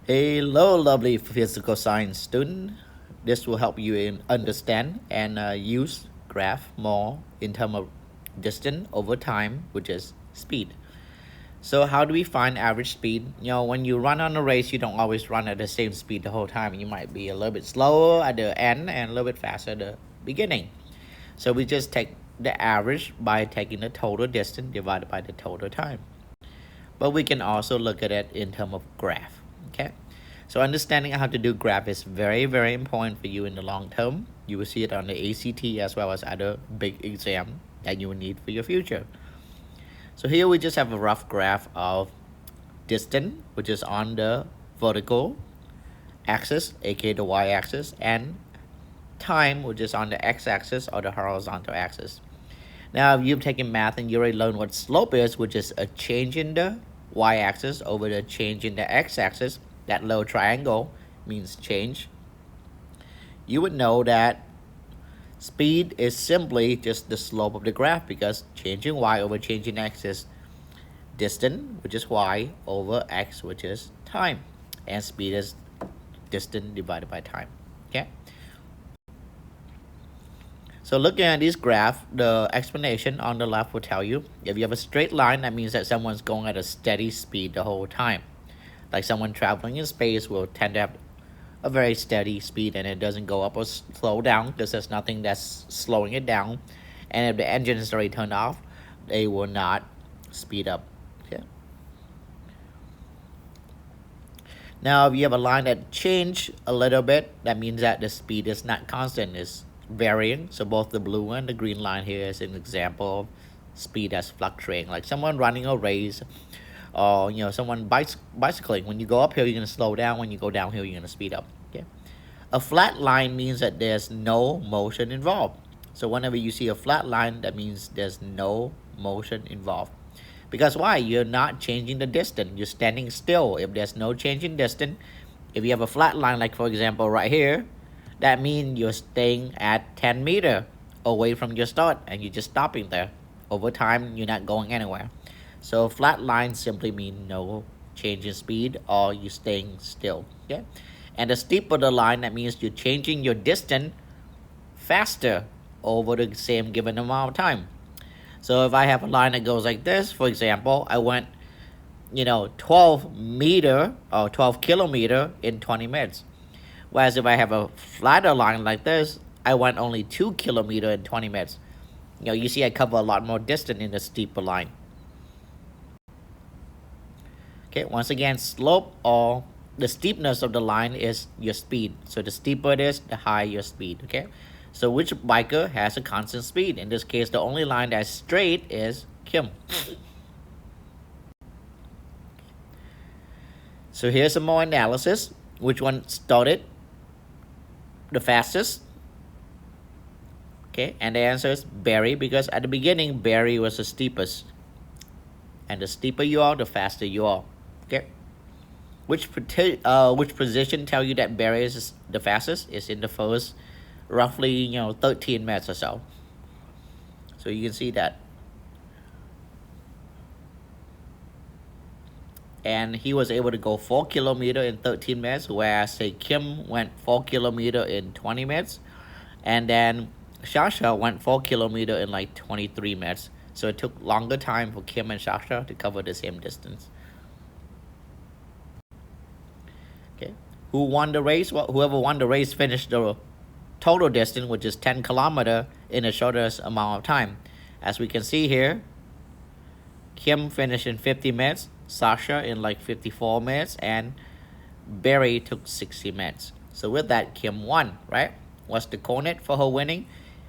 Hello, lovely physical science student. This will help you understand and use graph more in terms of distance over time, which is speed. So how do we find average speed? When you run on a race, you don't always run at the same speed the whole time. You might be a little bit slower at the end and a little bit faster at the beginning. So we just take the average by taking the total distance divided by the total time. But we can also look at it in terms of graph, okay? So understanding how to do graph is very, very important for you in the long term. You will see it on the ACT as well as other big exam that you will need for your future. So here we just have a rough graph of distance, which is on the vertical axis, aka the y-axis, and time, which is on the x-axis or the horizontal axis. Now, if you've taken math and you already learned what slope is, which is a change in the y-axis over the change in the x-axis, that little triangle means change. You would know that speed is simply just the slope of the graph, because changing y over changing x is distance, which is y, over x, which is time. And speed is distance divided by time, okay? So looking at this graph, the explanation on the left will tell you, if you have a straight line, that means that someone's going at a steady speed the whole time. Like someone traveling in space will tend to have a very steady speed, and it doesn't go up or slow down because there's nothing that's slowing it down. And if the engine is already turned off, they will not speed up. Okay. Now, if you have a line that change a little bit, that means that the speed is not constant, it's varying. So both the blue and the green line here is an example of speed that's fluctuating. Like someone running a race, or someone bicycling. When you go uphill, you're going to slow down. When you go downhill, you're going to speed up. Okay. A flat line means that there's no motion involved. So whenever you see a flat line, that means there's no motion involved. Because why? You're not changing the distance. You're standing still. If there's no change in distance, if you have a flat line, like for example right here, that means you're staying at 10 meters away from your start and you're just stopping there. Over time, you're not going anywhere. So flat lines simply mean no change in speed, or you're staying still. Okay? And the steeper the line, that means you're changing your distance faster over the same given amount of time. So if I have a line that goes like this, for example, I went 12 meter or 12 kilometer in 20 minutes. Whereas if I have a flatter line like this, I went only 2 kilometer in 20 minutes. You see I cover a lot more distance in the steeper line. Okay, once again, slope or the steepness of the line is your speed. So the steeper it is, the higher your speed, okay? So which biker has a constant speed? In this case, the only line that's straight is Kim. So here's some more analysis. Which one started the fastest? Okay, and the answer is Barry, because at the beginning, Barry was the steepest. And the steeper you are, the faster you are. Okay. Which position tell you that Barry is the fastest? Is in the first roughly 13 minutes or so. So you can see that. And he was able to go 4 kilometers in 13 minutes, whereas say Kim went 4 kilometers in 20 minutes, and then Sasha went 4 kilometers in like 23 minutes. So it took longer time for Kim and Sasha to cover the same distance. Okay. Who won the race? Well, whoever won the race finished the total distance, which is 10 kilometers, in the shortest amount of time. As we can see here, Kim finished in 50 minutes, Sasha in like 54 minutes, and Barry took 60 minutes. So with that, Kim won, right? What's the coordinate for her winning?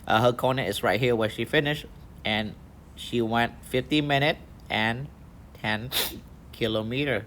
Her coordinate is right here where she finished, and she went 50 minutes and 10 kilometers.